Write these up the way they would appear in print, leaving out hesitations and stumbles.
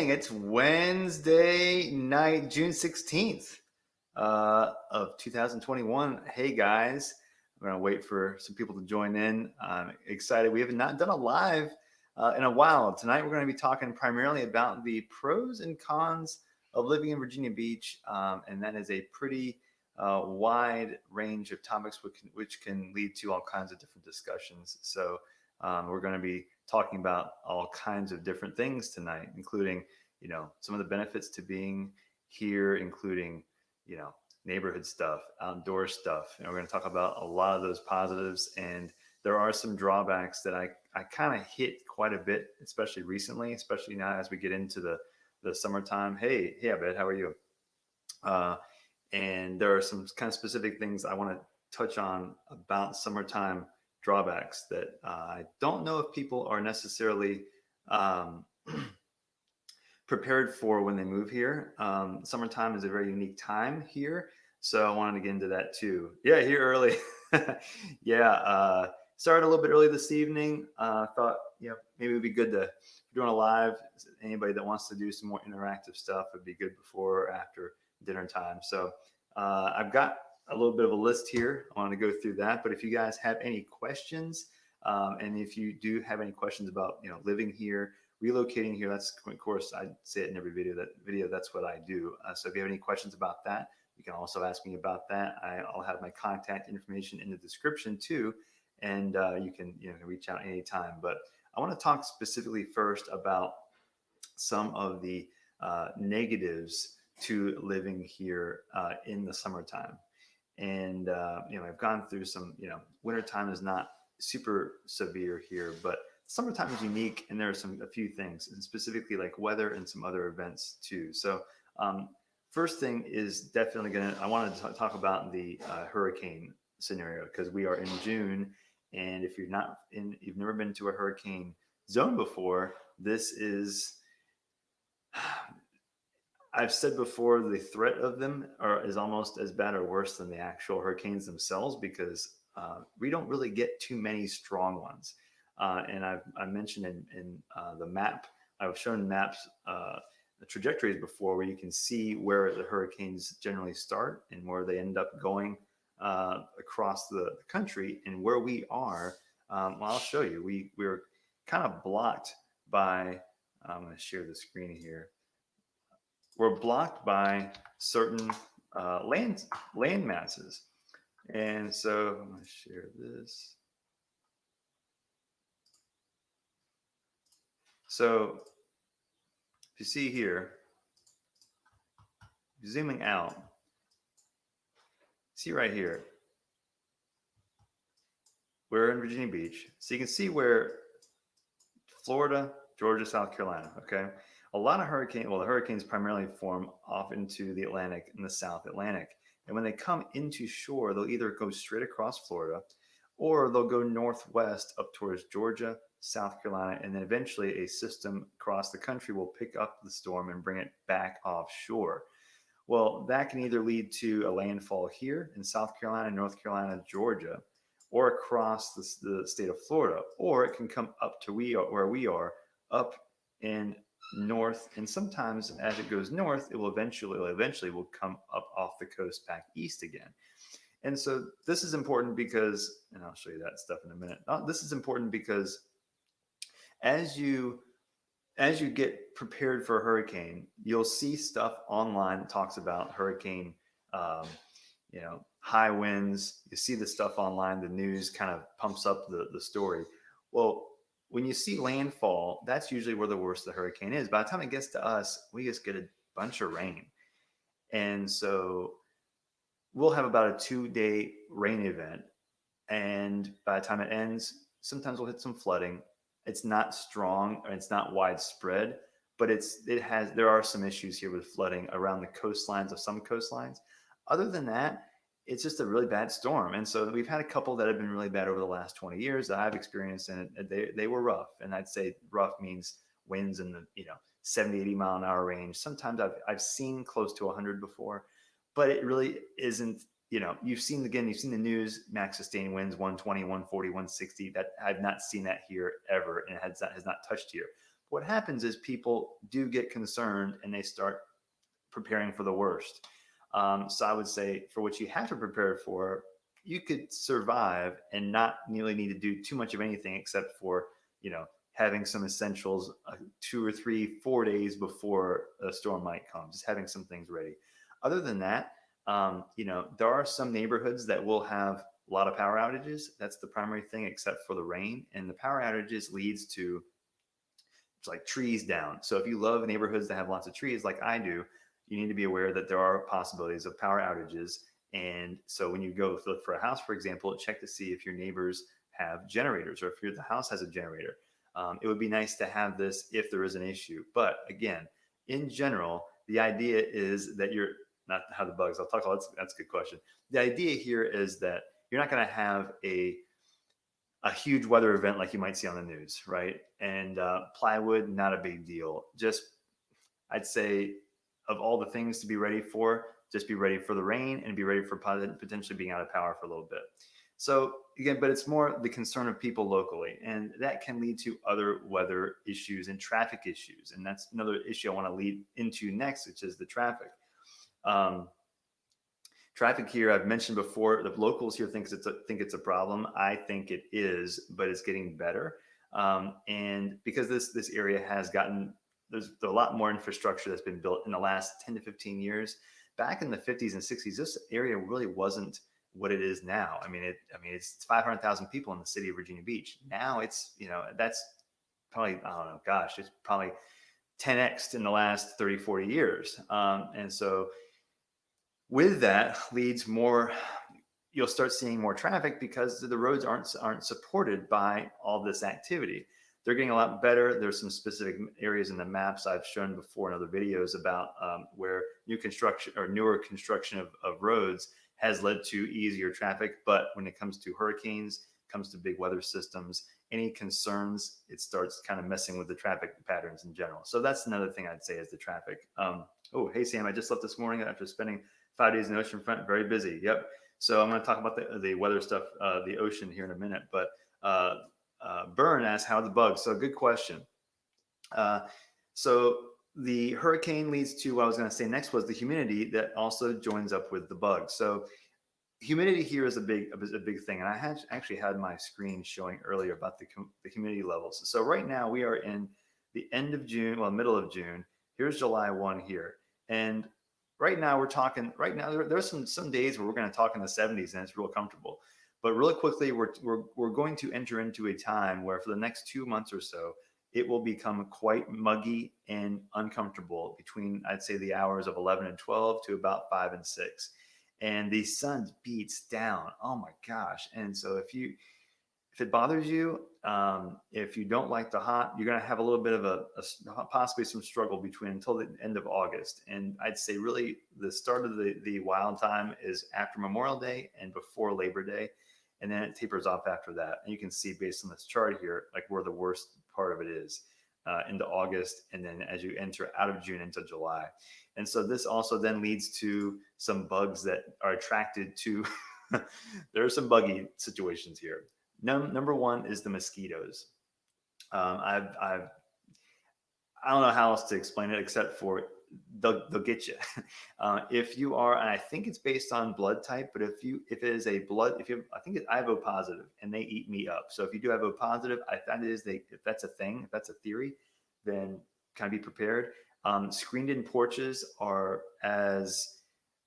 morning. It's Wednesday night, June 16th of 2021. Hey guys, I'm going to wait for some people to join in. I'm excited. We have not done a live in a while. Tonight we're going to be talking primarily about the pros and cons of living in Virginia Beach. And that is a pretty wide range of topics which can lead to all kinds of different discussions. So we're going to be talking about all kinds of different things tonight, including, some of the benefits to being here, including, neighborhood stuff, outdoor stuff. And we're going to talk about a lot of those positives. And there are some drawbacks that I kind of hit quite a bit, especially recently, especially now as we get into the summertime. Hey, Abed, how are you? And there are some kind of specific things I want to touch on about summertime drawbacks that I don't know if people are necessarily prepared for when they move here. Summertime is a very unique time here, so I wanted to get into that too. Yeah, here early. Yeah, started a little bit early this evening. Thought maybe it would be good to doing a live. Anybody that wants to do some more interactive stuff would be good before or after dinner time. So I've got a little bit of a list here. I want to go through that. But if you guys have any questions, and if you do have any questions about living here, relocating here, that's of course I say it in every video. That's what I do. So if you have any questions about that, you can also ask me about that. I'll have my contact information in the description too, and you can reach out anytime. But I want to talk specifically first about some of the negatives to living here in the summertime. And I've gone through some. Wintertime is not super severe here, but summertime is unique, and there are a few things, and specifically like weather and some other events too. So first thing is definitely I wanted to talk about the hurricane scenario, because we are in June, and if you've never been to a hurricane zone before, this is. I've said before, the threat of them is almost as bad or worse than the actual hurricanes themselves, because we don't really get too many strong ones. And I mentioned in the map, I've shown maps, the trajectories before, where you can see where the hurricanes generally start and where they end up going across the country. And where we are, well, I'll show you. We're kind of blocked by. I'm going to share the screen here. We're blocked by certain land masses. And so I'm going to share this. So if you see here, zooming out, see right here, we're in Virginia Beach. So you can see where Florida, Georgia, South Carolina, okay? A lot of the hurricanes primarily form off into the Atlantic and the South Atlantic. And when they come into shore, they'll either go straight across Florida, or they'll go northwest up towards Georgia, South Carolina, and then eventually a system across the country will pick up the storm and bring it back offshore. Well, that can either lead to a landfall here in South Carolina, North Carolina, Georgia, or across the state of Florida, or it can come up to where we are, up in north, and sometimes as it goes north, it will eventually will come up off the coast back east again. And so this is important because, and I'll show you that stuff in a minute. This is important because as you get prepared for a hurricane, you'll see stuff online that talks about hurricane, high winds. You see the stuff online, the news kind of pumps up the story. Well, when you see landfall, that's usually where the worst the hurricane is. By the time it gets to us, we just get a bunch of rain. And so we'll have about a 2-day rain event. And by the time it ends, sometimes we'll hit some flooding. It's not strong and it's not widespread, but there are some issues here with flooding around the coastlines of some coastlines. Other than that, it's just a really bad storm. And so we've had a couple that have been really bad over the last 20 years that I've experienced, and they were rough. And I'd say rough means winds in the 70, 80 mile an hour range. Sometimes I've seen close to 100 before, but it really isn't. You've seen the news, max sustaining winds 120, 140, 160. That I've not seen that here ever, and it has not touched here. what happens is people do get concerned and they start preparing for the worst. So I would say for what you have to prepare for, you could survive and not really need to do too much of anything except for, you know, having some essentials 2 or 3, 4 days before a storm might come, just having some things ready. Other than that, you know, there are some neighborhoods that will have a lot of power outages. That's the primary thing, except for the rain. And the power outages leads to like trees down. So if you love neighborhoods that have lots of trees, like I do, you need to be aware that there are possibilities of power outages. And so when you go look for a house, for example, check to see if your neighbors have generators or if the house has a generator. It would be nice to have this if there is an issue. But again, in general, the idea is that you're not how the bugs. I'll talk about that's a good question. The idea here is that you're not going to have a huge weather event like you might see on the news, right? And plywood, not a big deal. Just, I'd say, of all the things to be ready for, just be ready for the rain and be ready for potentially being out of power for a little bit. So again, but it's more the concern of people locally, and that can lead to other weather issues and traffic issues. And that's another issue I want to lead into next, which is the traffic. Um, Traffic here, I've mentioned before, the locals here think it's a problem. I think it is, but it's getting better. And because this area has gotten, there's a lot more infrastructure that's been built in the last 10 to 15 years. Back in the 50s and 60s, this area really wasn't what it is now. I mean, it's 500,000 people in the city of Virginia Beach. Now it's, you know, that's probably, I don't know, gosh, it's probably 10x in the last 30, 40 years. And so with that leads more, you'll start seeing more traffic because the roads aren't supported by all this activity. They're getting a lot better. There's some specific areas in the maps I've shown before in other videos about where new construction or newer construction of roads has led to easier traffic. But when it comes to hurricanes, comes to big weather systems, any concerns, it starts kind of messing with the traffic patterns in general. So that's another thing I'd say is the traffic. Oh, hey, Sam, I just left this morning after spending 5 days in the Oceanfront, very busy. Yep. So I'm going to talk about the weather stuff, the ocean here in a minute. But Byrne asked, how are the bugs? So good question. So the hurricane leads to what I was going to say next was the humidity that also joins up with the bugs. So humidity here is a big thing. And I actually had my screen showing earlier about the humidity levels. So right now we are in the end of June, well, middle of June. Here's July 1 here. And right now we're talking, there's some days where we're going to talk in the 70s and it's real comfortable. But really quickly, we're going to enter into a time where for the next 2 months or so, it will become quite muggy and uncomfortable between, I'd say, the hours of 11 and 12 to about 5 and 6. And the sun beats down. Oh my gosh. And so if it bothers you, if you don't like the hot, you're going to have a little bit of a possibly some struggle between until the end of August. And I'd say really the start of the wild time is after Memorial Day and before Labor Day. And then it tapers off after that. And you can see based on this chart here, like where the worst part of it is into August. And then as you enter out of June into July. And so this also then leads to some bugs that are attracted to, there are some buggy situations here. Number one is the mosquitoes. I don't know how else to explain it except for they'll get you. If you are, and I think it's based on blood type, but if it is a blood, I think I have O positive and they eat me up. So if you do have O positive, if that's a thing, if that's a theory, then kind of be prepared. Screened in porches are as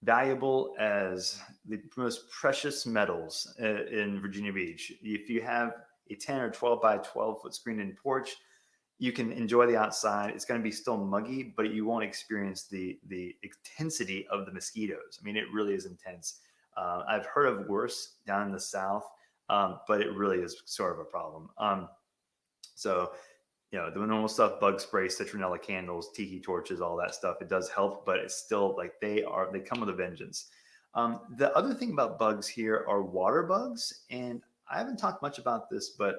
valuable as the most precious metals in Virginia Beach. If you have a 10 or 12 by 12 foot screened in porch, you can enjoy the outside. It's going to be still muggy, but you won't experience the intensity of the mosquitoes. I mean, it really is intense. I've heard of worse down in the South, but it really is sort of a problem. So, you know, the normal stuff, bug spray, citronella candles, tiki torches, all that stuff, it does help, but it's still like they come with a vengeance. The other thing about bugs here are water bugs. And I haven't talked much about this, but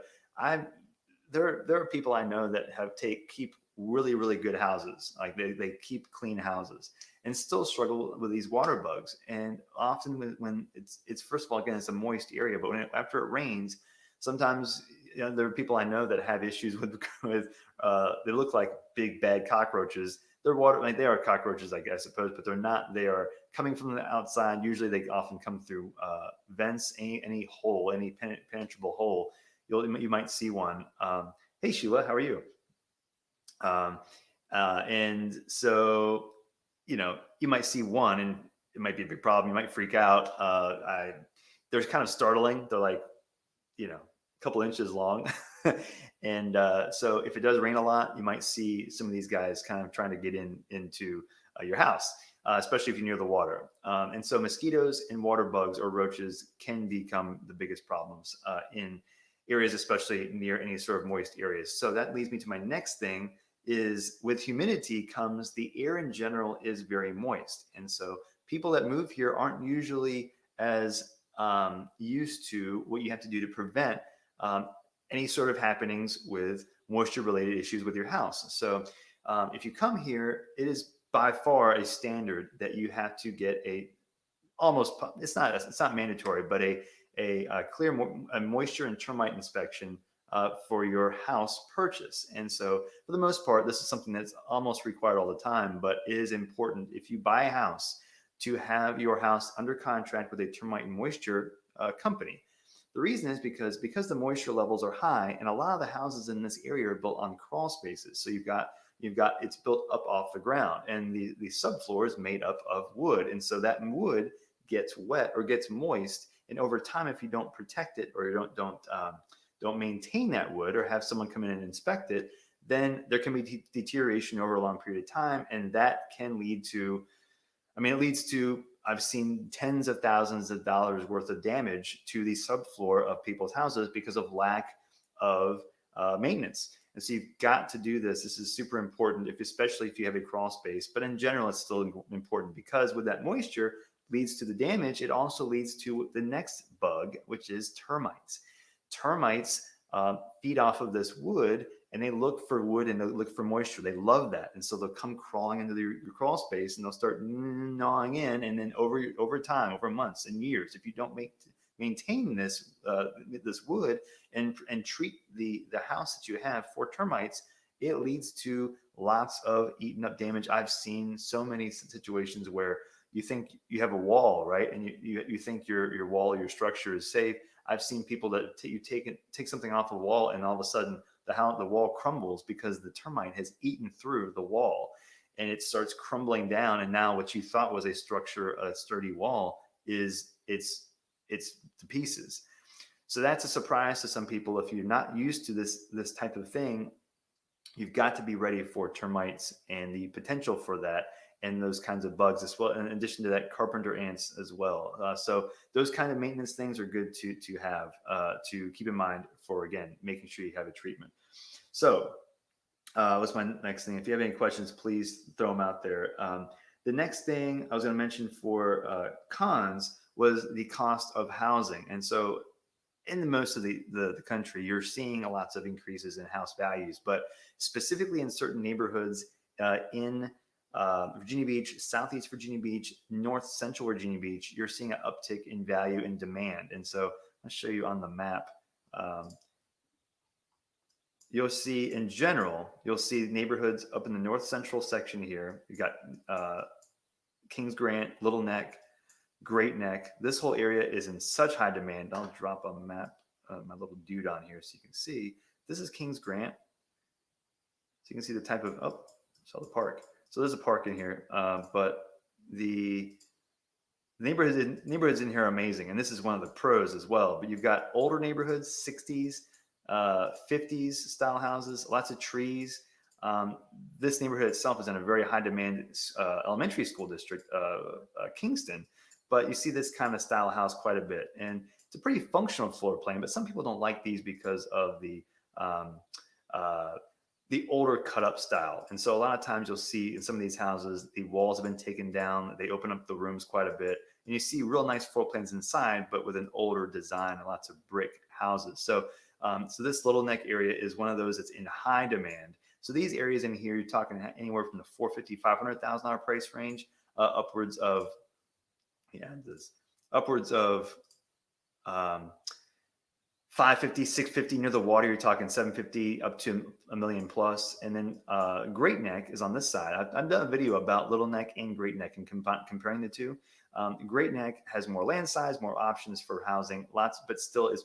there are people I know that keep really, really good houses. Like they keep clean houses and still struggle with these water bugs. And often when it's first of all, again, it's a moist area, but after it rains, sometimes there are people I know that have issues with they look like big bad cockroaches. They're water like they are cockroaches, I suppose, but they're not. They are coming from the outside. Usually, they often come through vents, any hole, any penetrable hole. You might see one. Hey Sheila, how are you? Um, and so, you might see one, and it might be a big problem. You might freak out. They're kind of startling. They're like, a couple inches long. And so if it does rain a lot, you might see some of these guys kind of trying to get into your house, especially if you're near the water. And so mosquitoes and water bugs or roaches can become the biggest problems in areas, especially near any sort of moist areas. So that leads me to my next thing is with humidity comes the air in general is very moist. And so people that move here aren't usually as used to what you have to do to prevent um, any sort of happenings with moisture related issues with your house. So if you come here, it is by far a standard that you have to get almost, it's not mandatory, but a clear a moisture and termite inspection for your house purchase. And so for the most part, this is something that's almost required all the time, but it is important if you buy a house to have your house under contract with a termite and moisture company. The reason is because the moisture levels are high, and a lot of the houses in this area are built on crawl spaces. So you've got it's built up off the ground, and the subfloor is made up of wood, and so that wood gets wet or gets moist, and over time, if you don't protect it or you don't maintain that wood or have someone come in and inspect it, then there can be deterioration over a long period of time, and that can lead to it leads to, I've seen tens of thousands of dollars worth of damage to the subfloor of people's houses because of lack of maintenance. And so you've got to do this. This is super important, especially if you have a crawl space. But in general, it's still important because with that moisture leads to the damage. It also leads to the next bug, which is termites. Termites feed off of this wood, and they look for wood and they look for moisture. They love that, and so they'll come crawling into your crawl space and they'll start gnawing in. And then over time, over months and years, if you don't maintain this wood and treat the house that you have for termites, it leads to lots of eaten up damage. I've seen so many situations where you think you have a wall, right, and you think your wall or your structure is safe. I've seen people that take something off a wall, and all of a sudden the wall crumbles because the termite has eaten through the wall, and it starts crumbling down. And now what you thought was a sturdy wall, it's to pieces. So that's a surprise to some people. If you're not used to this type of thing, you've got to be ready for termites and the potential for that, and those kinds of bugs as well. In addition to that, carpenter ants as well. So those kind of maintenance things are good to have to keep in mind for, again, making sure you have a treatment. So what's my next thing? If you have any questions, please throw them out there. The next thing I was going to mention for cons was the cost of housing. And so in most of the country, you're seeing lots of increases in house values, but specifically in certain neighborhoods in Virginia Beach, Southeast Virginia Beach, North Central Virginia Beach, you're seeing an uptick in value and demand. And so I'll show you on the map. You'll see in general, you'll see neighborhoods up in the North Central section here. You got Kings Grant, Little Neck, Great Neck. This whole area is in such high demand. I'll drop a map, my little dude on here so you can see. This is Kings Grant. So you can see the type of, saw the park. So there's a park in here, but the neighborhoods in here are amazing. And this is one of the pros as well. But you've got older neighborhoods, 60s, 50s style houses, lots of trees. This neighborhood itself is in a very high demand elementary school district, Kingston. But you see this kind of style house quite a bit. And it's a pretty functional floor plan, but some people don't like these because of the older cut up style. And so a lot of times you'll see in some of these houses, the walls have been taken down. They open up the rooms quite a bit. And you see real nice floor plans inside, but with an older design and lots of brick houses. So this Little Neck area is one of those that's in high demand. So these areas in here, you're talking anywhere from the $450,000, $500,000 price range, upwards of 550, 650 near the water. You're talking 750 up to a million plus. And then Great Neck is on this side. I've done a video about Little Neck and Great Neck and comparing the two. Great Neck has more land size, more options for housing, lots, but still is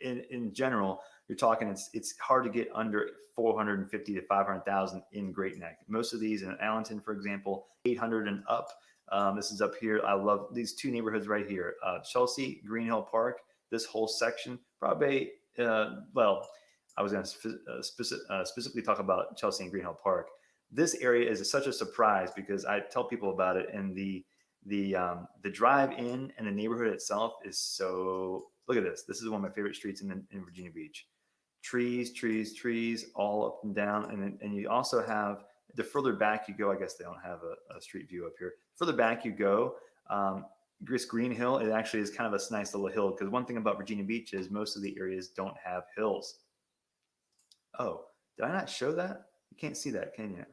in general, you're talking it's hard to get under 450 to 500,000 in Great Neck. Most of these in Allenton, for example, 800 and up. This is up here. I love these two neighborhoods right here, Chelsea, Green Hill Park. This whole section, probably. Well, I was going to specifically talk about Chelsea and Green Hill Park. This area is such a surprise because I tell people about it, and the drive in and the neighborhood itself is so. Look at this. This is one of my favorite streets in Virginia Beach. Trees, trees, trees, all up and down, and you also have the further back you go. I guess they don't have a street view up here. Further back you go, this Green Hill, it actually is kind of a nice little hill, because one thing about Virginia Beach is most of the areas don't have hills. Oh, did I not show that? You can't see that, can you?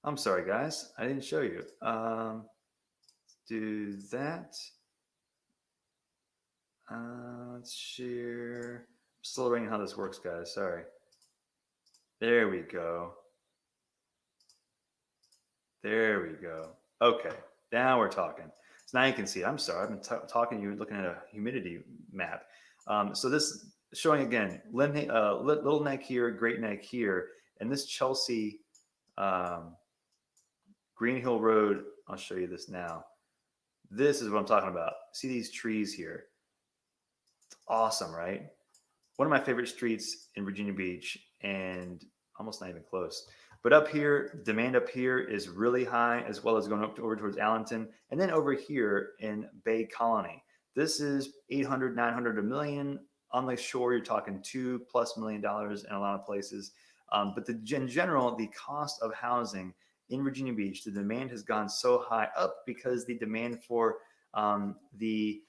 I'm sorry, guys. I didn't show you. Let's do that. Let's share. I'm still learning how this works, guys. Sorry. There we go. There we go. Okay. Now we're talking. So now you can see it. I'm sorry. I've been talking to you looking at a humidity map. So this showing again, Little Neck here, Great Neck here, and this Chelsea Green Hill Road. I'll show you this now. This is what I'm talking about. See these trees here? It's awesome, right? One of my favorite streets in Virginia Beach, and almost not even close. But up here, demand up here is really high, as well as going up over towards Allenton. And then over here in Bay Colony, this is 800, 900, a million. On the shore, you're talking $2+ million in a lot of places. But in general, the cost of housing in Virginia Beach, the demand has gone so high up because the demand for the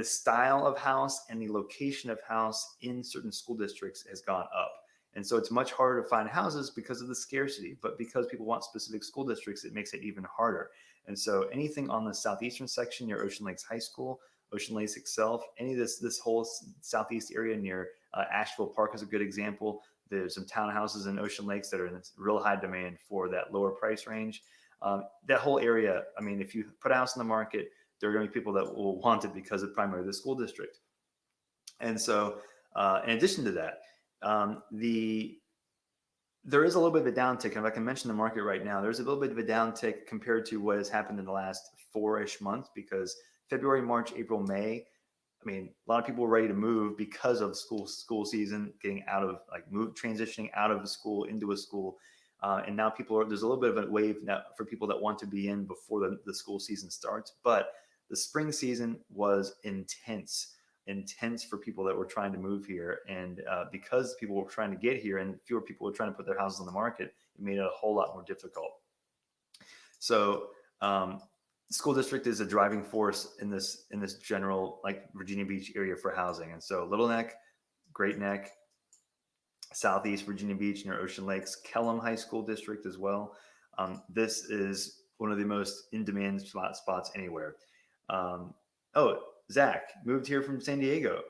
style of house and the location of house in certain school districts has gone up. And so it's much harder to find houses because of the scarcity, but because people want specific school districts, it makes it even harder. And so anything on the southeastern section near Ocean Lakes High School, Ocean Lakes itself, any of this whole southeast area near Asheville Park is a good example. There's some townhouses in Ocean Lakes that are in real high demand for that lower price range. That whole area, I mean, if you put a house in the market, there are going to be people that will want it because of primarily the school district. And so in addition to that, there is a little bit of a downtick. And if I can mention the market right now, there's a little bit of a downtick compared to what has happened in the last 4-ish months, because February, March, April, May, I mean, a lot of people were ready to move because of school season, getting out of transitioning out of a school into a school. And now there's a little bit of a wave now for people that want to be in before the school season starts. But the spring season was intense for people that were trying to move here. And because people were trying to get here and fewer people were trying to put their houses on the market, it made it a whole lot more difficult. So school district is a driving force in this general Virginia Beach area for housing. And so Little Neck, Great Neck, Southeast Virginia Beach near Ocean Lakes, Kellam High School District as well. This is one of the most in-demand spots anywhere. Zach moved here from San Diego.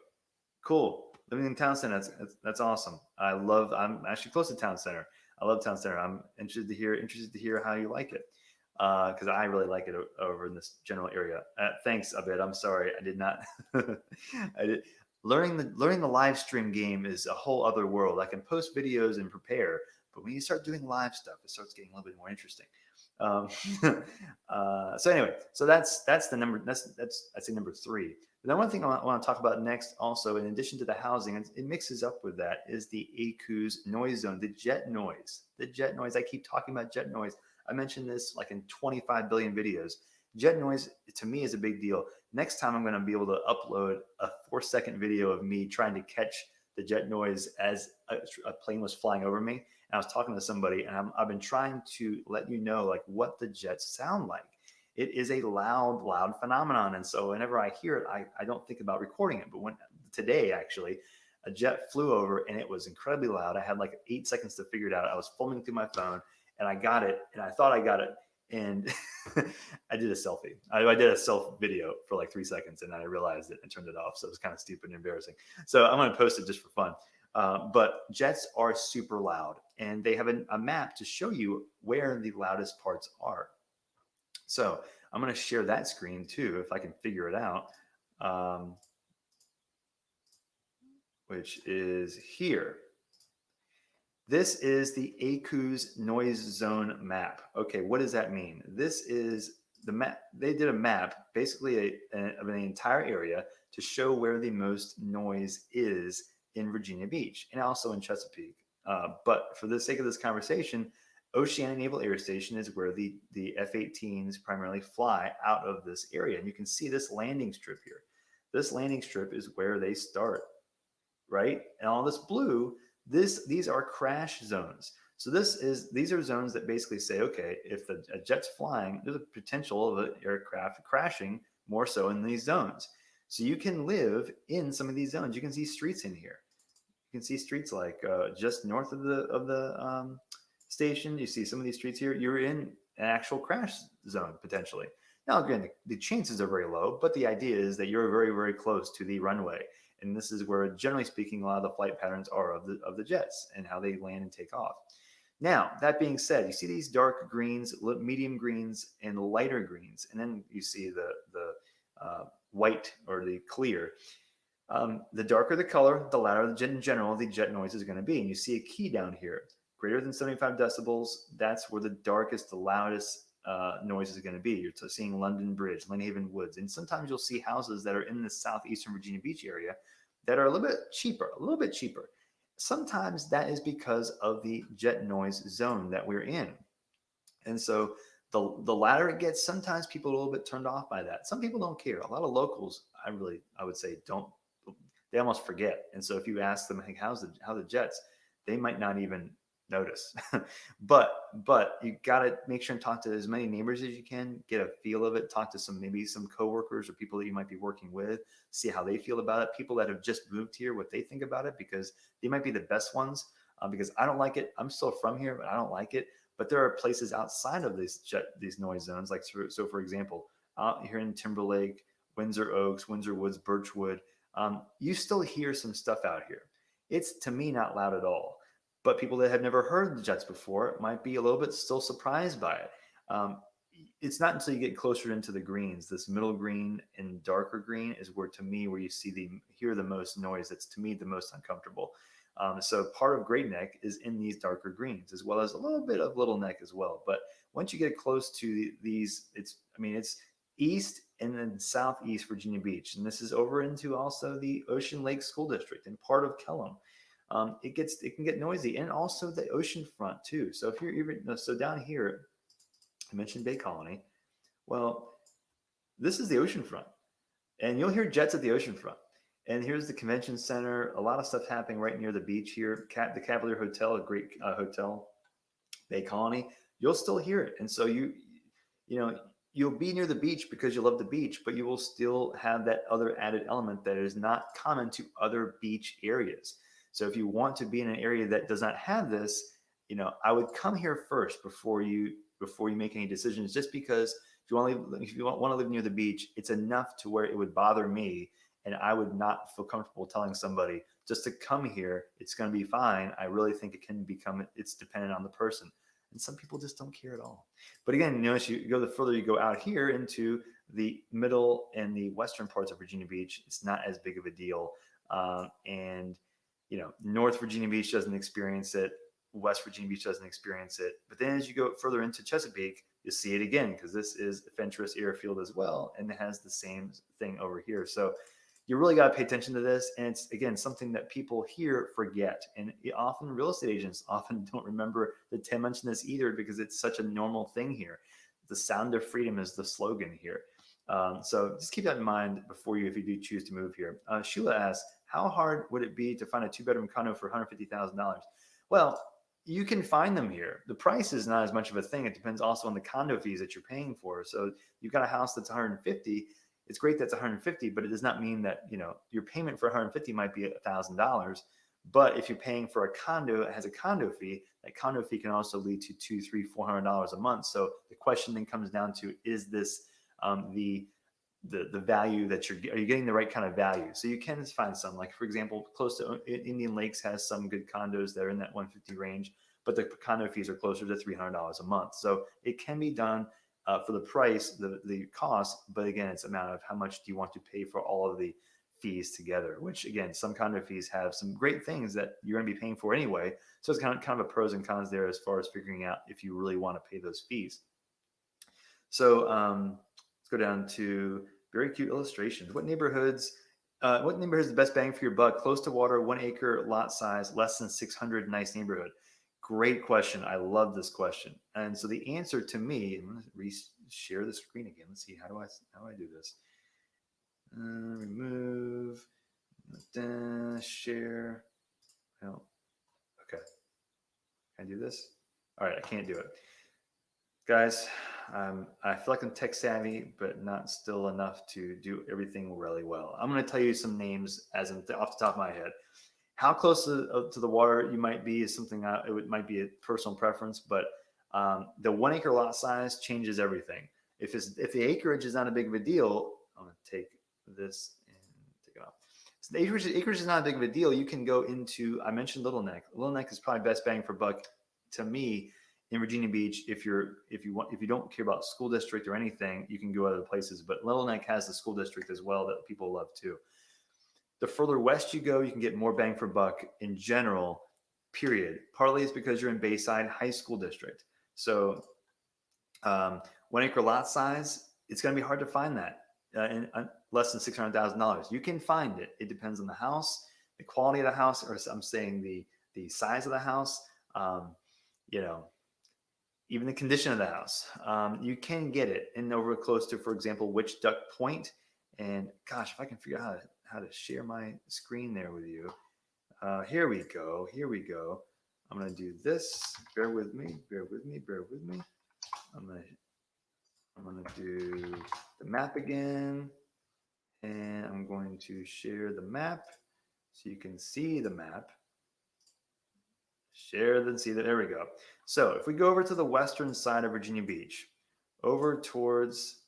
Cool. Living in Town Center. That's awesome. I'm actually close to Town Center. I love Town Center. I'm interested to hear how you like it. Because I really like it over in this general area. Thanks, Abed. I'm sorry. I did not. Learning the live stream game is a whole other world. I can post videos and prepare, but when you start doing live stuff, it starts getting a little bit more interesting. So anyway, so that's the number. That's I'd say number 3. But then one thing I want to talk about next, also in addition to the housing, it mixes up with that, is the ACU's noise zone, the jet noise. The jet noise. I keep talking about jet noise. I mentioned this like in 25 billion videos. Jet noise to me is a big deal. Next time I'm going to be able to upload a 4-second video of me trying to catch the jet noise as a plane was flying over me. And I was talking to somebody, and I've been trying to let you know like what the jets sound like. It is a loud phenomenon. And so whenever I hear it, I don't think about recording it. But today, actually, a jet flew over and it was incredibly loud. I had like 8 seconds to figure it out. I was filming through my phone and I got it, and I thought I got it. And I did a selfie. I did a self video for like 3 seconds, and I realized it and turned it off. So it was kind of stupid and embarrassing. So I'm going to post it just for fun. But jets are super loud, and they have a map to show you where the loudest parts are. So I'm going to share that screen too, if I can figure it out, um, which is here. This is the ACU's noise zone map. Okay, what does that mean? This is the map. They did a map, basically of an entire area to show where the most noise is in Virginia Beach and also in Chesapeake. But for the sake of this conversation, Oceana Naval Air Station is where the F-18s primarily fly out of this area. And you can see this landing strip here. This landing strip is where they start, right? And all this blue, these are crash zones. So these are zones that basically say, okay, if a jet's flying, there's a potential of an aircraft crashing more so in these zones. So you can live in some of these zones. You can see streets in here. You can see streets like just north of the station. You see some of these streets here. You're in an actual crash zone potentially. Now, again, the chances are very low, but the idea is that you're very, very close to the runway. And this is where, generally speaking, a lot of the flight patterns are of the jets and how they land and take off. Now, that being said, you see these dark greens, medium greens, and lighter greens, and then you see the white or the clear. The darker the color, the louder in general the jet noise is going to be. And you see a key down here, greater than 75 decibels. That's where the darkest, the loudest noise is going to be. You're seeing London Bridge, Lynnhaven Woods, and sometimes you'll see houses that are in the southeastern Virginia Beach area that are a little bit cheaper. Sometimes that is because of the jet noise zone that we're in. And so the louder it gets, sometimes people are a little bit turned off by that. Some people don't care. A lot of locals, I would say, don't. They almost forget. And so if you ask them, hey, how the jets, they might not even notice. but you got to make sure and talk to as many neighbors as you can, get a feel of it, talk to maybe some coworkers or people that you might be working with, see how they feel about it, people that have just moved here, what they think about it, because they might be the best ones. Because I don't like it. I'm still from here, but I don't like it. But there are places outside of these noise zones, like so for example, out here in Timberlake, Windsor Oaks, Windsor Woods, Birchwood, you still hear some stuff out here. It's, to me, not loud at all. But people that have never heard the jets before might be a little bit still surprised by it. It's not until you get closer into the greens, this middle green and darker green is where, to me, where you hear the most noise. That's, to me, the most uncomfortable. So part of Great Neck is in these darker greens, as well as a little bit of Little Neck as well. But once you get close to these, it's east and then southeast Virginia Beach, and this is over into also the Ocean Lake School District and part of Kellam. It can get noisy, and also the Oceanfront too. So if you're even down here, I mentioned Bay Colony. Well, this is the Oceanfront, and you'll hear jets at the Oceanfront. And here's the convention center. A lot of stuff happening right near the beach here. The Cavalier Hotel, a great hotel, Bay Colony. You'll still hear it, and so you'll be near the beach because you love the beach, but you will still have that other added element that is not common to other beach areas. So if you want to be in an area that does not have this, I would come here first before you make any decisions. Just because if you want to live near the beach, it's enough to where it would bother me, and I would not feel comfortable telling somebody just to come here. It's going to be fine. I really think it's dependent on the person. And some people just don't care at all. But again, as you go the further you go out here into the middle and the western parts of Virginia Beach, it's not as big of a deal. And North Virginia Beach doesn't experience it. West Virginia Beach doesn't experience it. But then as you go further into Chesapeake, you see it again, because this is Fentress Airfield as well, and it has the same thing over here. So you really got to pay attention to this. And it's, again, something that people here forget. And often real estate agents often don't remember to mention this either, because it's such a normal thing here. The sound of freedom is the slogan here. So just keep that in mind if you do choose to move here. Sheila asks, how hard would it be to find a 2-bedroom condo for $150,000? Well, you can find them here. The price is not as much of a thing. It depends also on the condo fees that you're paying for. So you've got a house that's 150. It's great that's 150, but it does not mean that your payment for 150 might be $1,000. But if you're paying for a condo, it has a condo fee. That condo fee can also lead to $200, $300, $400 a month. So the question then comes down to: is this the value that are you getting the right kind of value? So you can find some, like for example, close to Indian Lakes has some good condos that are in that 150 range, but the condo fees are closer to $300 a month. So it can be done for the price, the cost, but again, it's a matter of how much do you want to pay for all of the fees together, which again, some condo fees have some great things that you're going to be paying for anyway. So it's kind of a pros and cons there as far as figuring out if you really want to pay those fees. So let's go down to very cute illustrations. What neighborhoods is the best bang for your buck? Close to water, 1 acre lot size, less than 600, nice neighborhood. Great question. I love this question. And so the answer to me, I'm going to share the screen again. Let's see, how do I do this? Remove, share. Oh, okay. Can I do this? All right, I can't do it. Guys, I feel like I'm tech savvy, but not still enough to do everything really well. I'm going to tell you some names off the top of my head. How close to the water you might be is something might be a personal preference, but the 1 acre lot size changes everything. If the acreage is not a big of a deal, I'm going to take this and take it off. So the acreage is not a big of a deal. You can go into, I mentioned Little Neck. Little Neck is probably best bang for buck to me in Virginia Beach. If you don't care about school district or anything, you can go other places. But Little Neck has the school district as well that people love too. The further west you go, you can get more bang for buck in general, period. Partly it's because you're in Bayside High School District. So 1 acre lot size, it's going to be hard to find that in less than $600,000. You can find it. It depends on the house, the quality of the house, or I'm saying the size of the house, even the condition of the house. You can get it in over close to, for example, Witch Duck Point. And gosh, if I can figure out how to share my screen there with you. Here we go. I'm going to do this. Bear with me. I'm going to do the map again. And I'm going to share the map so you can see the map. Share then see that. There we go. So if we go over to the western side of Virginia Beach, over towards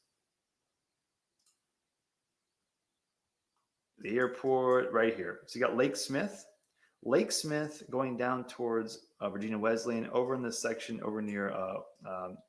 the airport right here. So you got Lake Smith going down towards Virginia Wesleyan, over in this section over near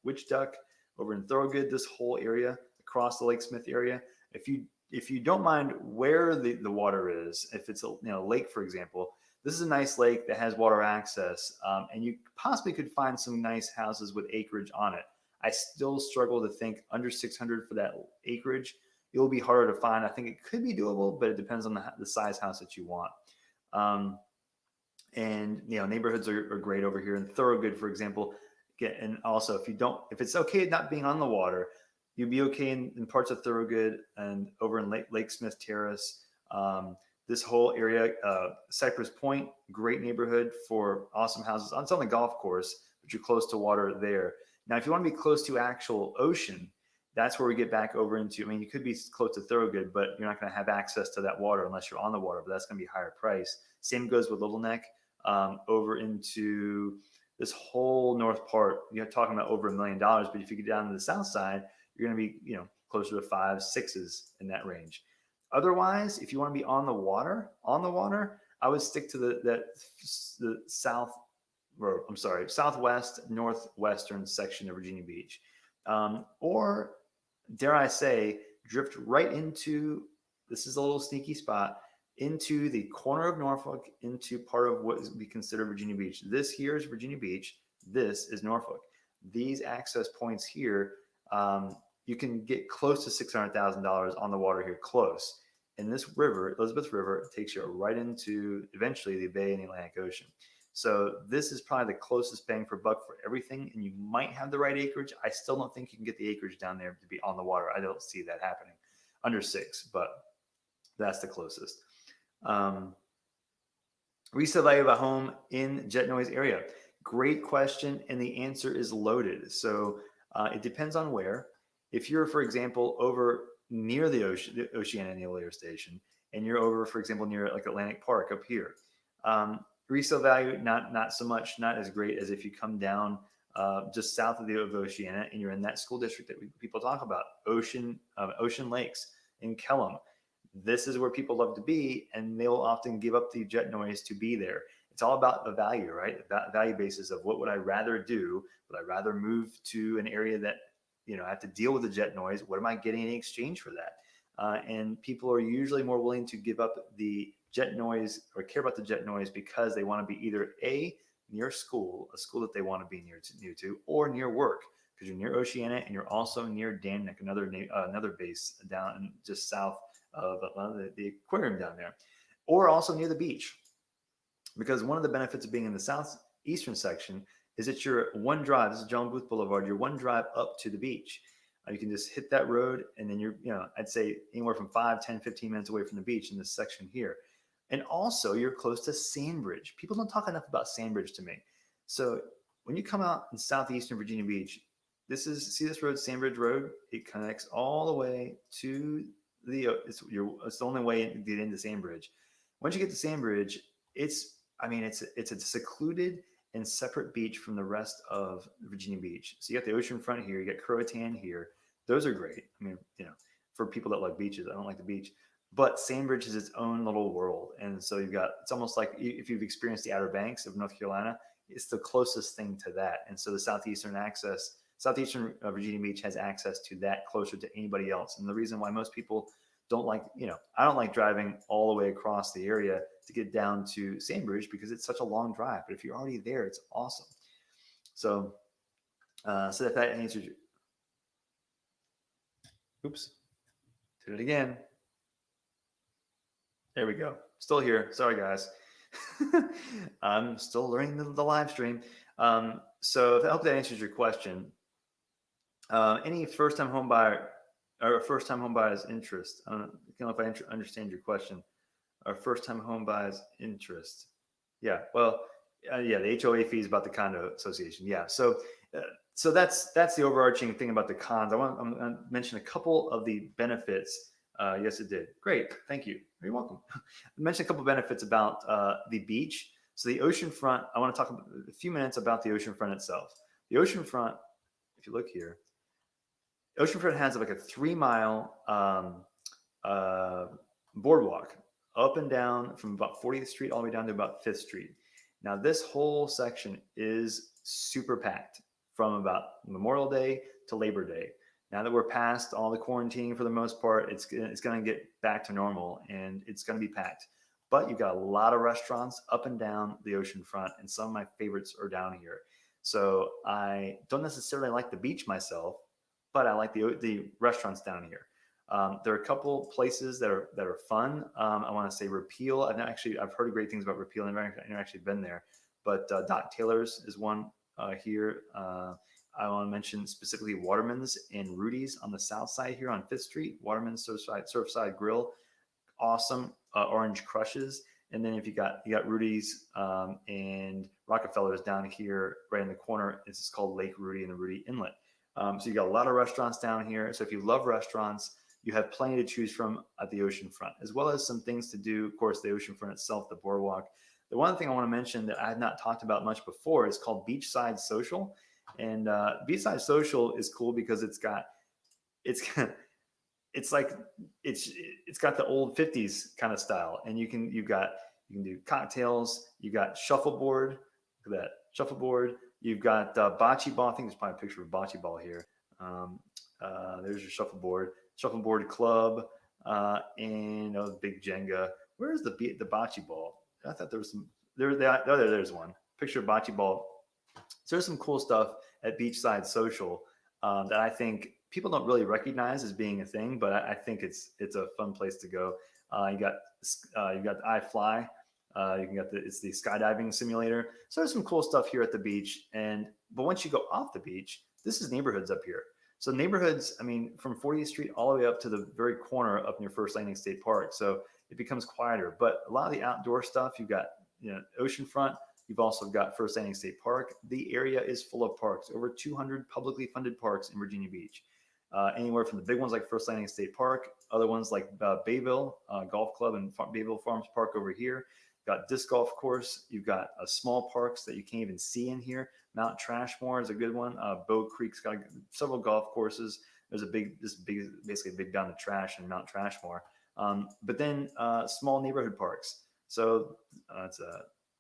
Witch Duck, over in Thorogood, this whole area across the Lake Smith area. If you don't mind where the water is, if it's a lake, for example, this is a nice lake that has water access, and you possibly could find some nice houses with acreage on it. I still struggle to think under 600 for that acreage. It will be harder to find. I think it could be doable, but it depends on the size house that you want. And neighborhoods are great over here in Thorogood, for example. And also, if it's okay not being on the water, you'd be okay in parts of Thorogood and over in Lake Smith Terrace. This whole area, Cypress Point, great neighborhood for awesome houses. It's on the golf course, but you're close to water there. Now, if you want to be close to actual ocean, that's where we get back over into, you could be close to Thorogood, but you're not going to have access to that water unless you're on the water, but that's going to be higher price. Same goes with Little Neck, over into this whole north part. You're talking about over $1 million, but if you get down to the south side, you're going to be, closer to 5, 6s in that range. Otherwise, if you want to be on the water, I would stick to the southwest, northwestern section of Virginia Beach. Or dare I say, drift right into, this is a little sneaky spot, into the corner of Norfolk, into part of what we consider Virginia Beach. This here is Virginia Beach. This is Norfolk. These access points here, you can get close to $600,000 on the water here, close. And this river, Elizabeth River, takes you right into eventually the Bay and the Atlantic Ocean. So this is probably the closest bang for buck for everything, and you might have the right acreage. I still don't think you can get the acreage down there to be on the water. I don't see that happening under 6, but that's the closest. Resale value of a home in Jet Noise area. Great question, and the answer is loaded. So it depends on where. If you're, for example, over near the Oceana Naval Air Station, and you're over, for example, near like Atlantic Park up here, Resale value, not so much, not as great as if you come down just south of Oceana and you're in that school district that people talk about, Ocean Lakes in Kellam. This is where people love to be, and they'll often give up the jet noise to be there. It's all about the value, right? The value basis of what would I rather do? Would I rather move to an area that, I have to deal with the jet noise? What am I getting in exchange for that? And people are usually more willing to give up the jet noise or care about the jet noise because they want to be either near school, a school that they want to be near to, or near work, because you're near Oceana and you're also near Danic, another base down just south of the aquarium down there, or also near the beach. Because one of the benefits of being in the southeastern section is that you're one drive. This is John Booth Boulevard. You're one drive up to the beach. You can just hit that road, and then I'd say anywhere from 5, 10, 15 minutes away from the beach in this section here. And also, you're close to Sandbridge. People don't talk enough about Sandbridge to me. So when you come out in southeastern Virginia Beach, see this road, Sandbridge Road? It connects all the way to it's the only way to get into Sandbridge. Once you get to Sandbridge, it's a secluded and separate beach from the rest of Virginia Beach. So you got the Oceanfront here, you got Croatan here. Those are great. For people that like beaches, I don't like the beach. But Sandbridge is its own little world. And so it's almost like if you've experienced the Outer Banks of North Carolina, it's the closest thing to that. And so the southeastern Virginia Beach has access to that closer to anybody else. And the reason why most people don't like, I don't like driving all the way across the area to get down to Sandbridge because it's such a long drive. But if you're already there, it's awesome. So if that answers you. Oops. Did it again. There we go. Still here. Sorry, guys. I'm still learning the live stream. So I hope that answers your question. Any first-time home buyer or first-time home buyer's interest? I don't know if I understand your question. Our first-time home buyer's interest. Yeah. Well, the HOA fees about the condo association. Yeah. So that's the overarching thing about the cons. I want to mention a couple of the benefits. Yes, it did. Great. Thank you. You're welcome. I mentioned a couple of benefits about the beach. So the oceanfront, I want to talk a few minutes about the oceanfront itself. The oceanfront, if you look here, Oceanfront has like a 3-mile boardwalk up and down from about 40th Street all the way down to about 5th Street. Now, this whole section is super packed from about Memorial Day to Labor Day. Now that we're past all the quarantining for the most part, it's going to get back to normal and it's going to be packed. But you've got a lot of restaurants up and down the oceanfront, and some of my favorites are down here. So I don't necessarily like the beach myself, but I like the restaurants down here. There are a couple places that are fun. I want to say Repeal. I've heard great things about Repeal. I've never actually been there, but Doc Taylor's is one here. I want to mention specifically Waterman's and Rudy's on the south side here on 5th Street. Waterman's Surfside Grill, awesome orange crushes. And then if you got Rudy's and Rockefeller's down here right in the corner. It's called Lake Rudy and the Rudy Inlet. So you got a lot of restaurants down here. So if you love restaurants, you have plenty to choose from at the oceanfront, as well as some things to do. Of course, the oceanfront itself, the boardwalk. The one thing I want to mention that I have not talked about much before is called Beachside Social. And Beachside Social is cool because it's got the old 50s kind of style, and you can do cocktails. You got shuffleboard. Look at that shuffleboard. You've got bocce ball. I think there's probably a picture of bocce ball here. There's your shuffleboard club, and big Jenga. Where's the bocce ball? I thought there was some. There's one picture of bocce ball. So there's some cool stuff at Beachside Social that I think people don't really recognize as being a thing, but I think it's a fun place to go. You got the iFly. It's the skydiving simulator. So there's some cool stuff here at the beach. But once you go off the beach, this is neighborhoods up here. So neighborhoods, from 40th Street all the way up to the very corner up near First Landing State Park. So it becomes quieter. But a lot of the outdoor stuff, you've got oceanfront. You've also got First Landing State Park. The area is full of parks, over 200 publicly funded parks in Virginia Beach. Anywhere from the big ones like First Landing State Park, other ones like Bayville Golf Club and Bayville Farms Park over here, got disc golf course. You've got small parks that you can't even see in here. Mount Trashmore is a good one. Bow Creek's got several golf courses. There's basically a big down the trash in Mount Trashmore. But then small neighborhood parks. So it's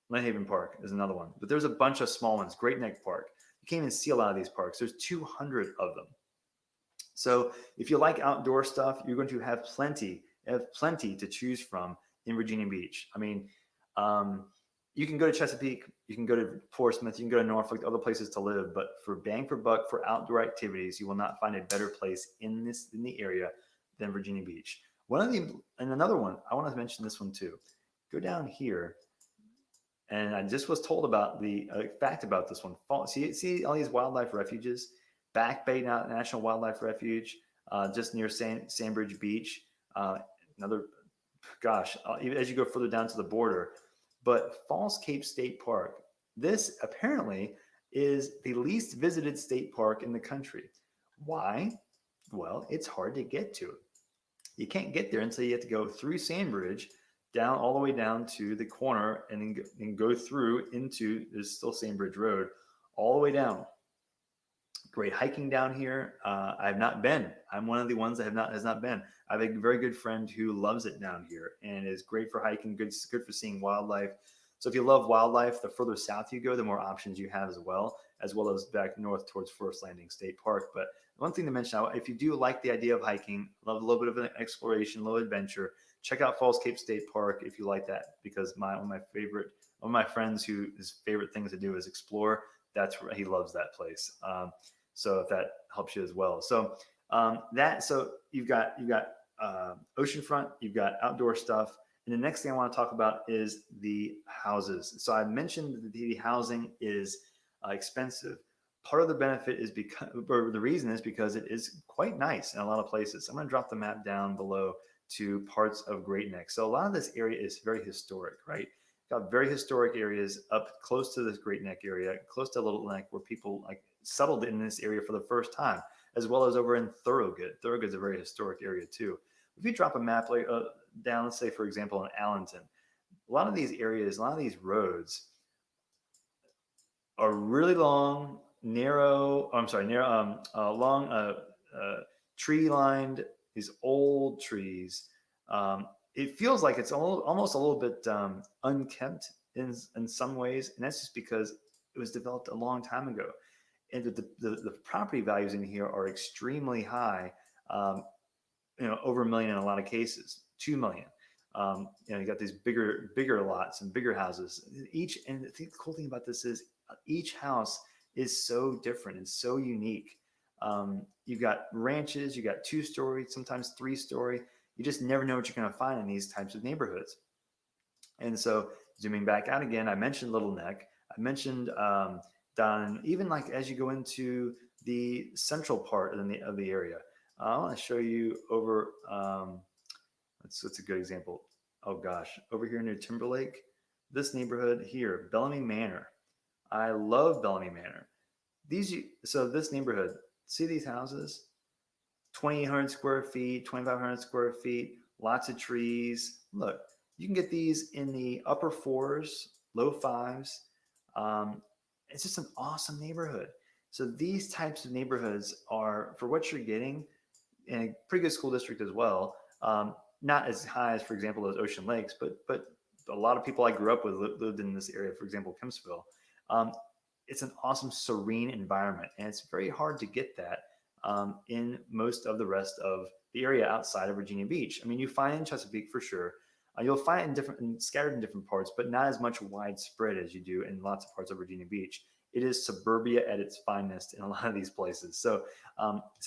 Lynn Haven Park is another one. But there's a bunch of small ones. Great Neck Park. You can't even see a lot of these parks. There's 200 of them. So if you like outdoor stuff, you're going to have plenty to choose from in Virginia Beach. I mean, you can go to Chesapeake, you can go to Portsmouth, you can go to Norfolk, other places to live, but for bang for buck, for outdoor activities, you will not find a better place in the area than Virginia Beach. And another one, I want to mention this one too. Go down here, and I just was told about the fact about this one. See all these wildlife refuges? Back Bay National Wildlife Refuge, just near Sandbridge Beach. Another, gosh, even as you go further down to the border. But Falls Cape State Park, this apparently is the least visited state park in the country. Why? Well, it's hard to get to. You can't get there until you have to go through Sandbridge, down all the way down to the corner, and then go through into, there's still Sandbridge Road, all the way down. Great hiking down here. I have not been. I'm one of the ones that has not been. I have a very good friend who loves it down here and is great for hiking, good for seeing wildlife. So if you love wildlife, the further south you go, the more options you have as well as back north towards Forest Landing State Park. But one thing to mention, if you do like the idea of hiking, love a little bit of an exploration, a little adventure, check out Falls Cape State Park if you like that, because one of my friends his favorite things to do is explore. That's where he loves that place. So if that helps you as well. So so you've got oceanfront, you've got outdoor stuff. And the next thing I want to talk about is the houses. So I mentioned that the housing is expensive. Part of the benefit is or the reason is because it is quite nice in a lot of places. I'm going to drop the map down below to parts of Great Neck. So a lot of this area is very historic, right? Got very historic areas up close to this Great Neck area, close to Little Neck, where people settled in this area for the first time, as well as over in Thorogood. Thorogood's a very historic area too. If you drop a map down, let's say, for example, in Allenton, a lot of these areas, a lot of these roads are really long, long, tree-lined, these old trees. It feels like it's almost a little bit unkept in some ways, and that's just because it was developed a long time ago. And the property values in here are extremely high, over $1 million in a lot of cases, $2 million. You got these bigger lots and bigger houses. And the cool thing about this is each house is so different and so unique. You've got ranches, you got 2-story, sometimes 3-story. You just never know what you're going to find in these types of neighborhoods. And so zooming back out again, I mentioned Little Neck. I mentioned down, even as you go into the central part of the area. I want to show you over, what's a good example? Oh gosh, over here near Timberlake, this neighborhood here, Bellamy Manor. I love Bellamy Manor. So this neighborhood, see these houses? 2,800 square feet, 2,500 square feet, lots of trees. Look, you can get these in the upper 4s, low 5s. It's just an awesome neighborhood. So these types of neighborhoods are, for what you're getting, in a pretty good school district as well. Not as high as, for example, those Ocean Lakes, but a lot of people I grew up with lived in this area, for example, Kempsville. It's an awesome, serene environment, and it's very hard to get that in most of the rest of the area outside of Virginia Beach. I mean, you find it in Chesapeake for sure. You'll find it scattered in different parts, but not as much widespread as you do in lots of parts of Virginia Beach. It is suburbia at its finest in a lot of these places. So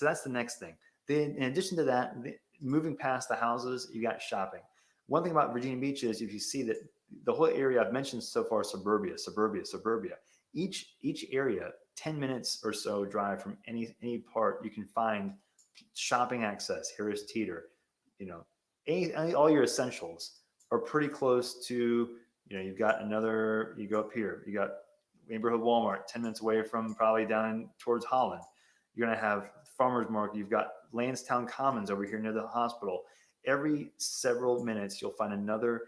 that's the next thing. Then, in addition to that, moving past the houses, you got shopping. One thing about Virginia Beach is, if you see that the whole area I've mentioned so far, suburbia. Each area, 10 minutes or so drive from any part, you can find shopping access. Harris Teeter, all your essentials are pretty close to, you've got you go up here, you got neighborhood Walmart, 10 minutes away from probably down towards Holland. You're going to have farmer's market. You've got Lansdowne Commons over here near the hospital. Every several minutes, you'll find another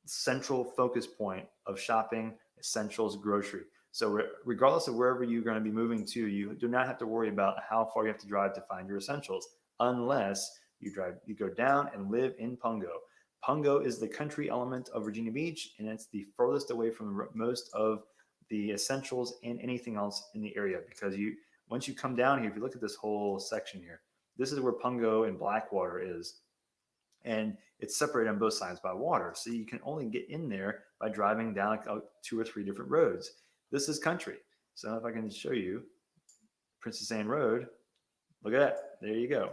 central focus point of shopping, essentials, grocery. So regardless of wherever you're going to be moving to, you do not have to worry about how far you have to drive to find your essentials, unless you go down and live in Pungo. Pungo is the country element of Virginia Beach, and it's the furthest away from most of the essentials and anything else in the area. Because you, once you come down here, if you look at this whole section here, this is where Pungo and Blackwater is, and it's separated on both sides by water. So you can only get in there by driving down like 2 or 3 different roads. This is country. So if I can show you Princess Anne Road, look at that. There you go.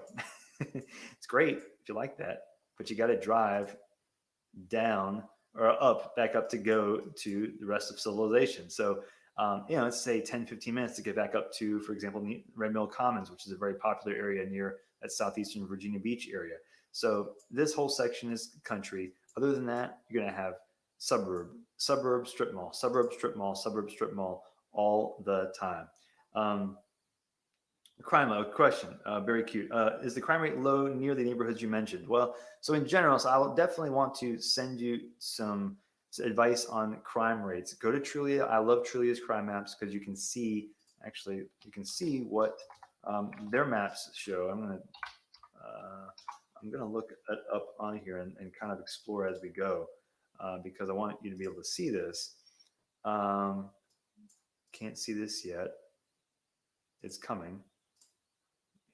It's great if you like that, but you got to drive down or back up to go to the rest of civilization. So, let's say 10, 15 minutes to get back up to, for example, Red Mill Commons, which is a very popular area near that southeastern Virginia Beach area. So this whole section is country. Other than that, you're going to have suburb, strip mall, suburb, strip mall, suburb, strip mall all the time. Crime question, very cute. Is the crime rate low near the neighborhoods you mentioned? Well, so in general, so I will definitely want to send you some advice on crime rates. Go to Trulia. I love Trulia's crime maps because you can see, actually, you can see what their maps show. I'm gonna look it up on here and kind of explore as we go, because I want you to be able to see this. Can't see this yet. It's coming.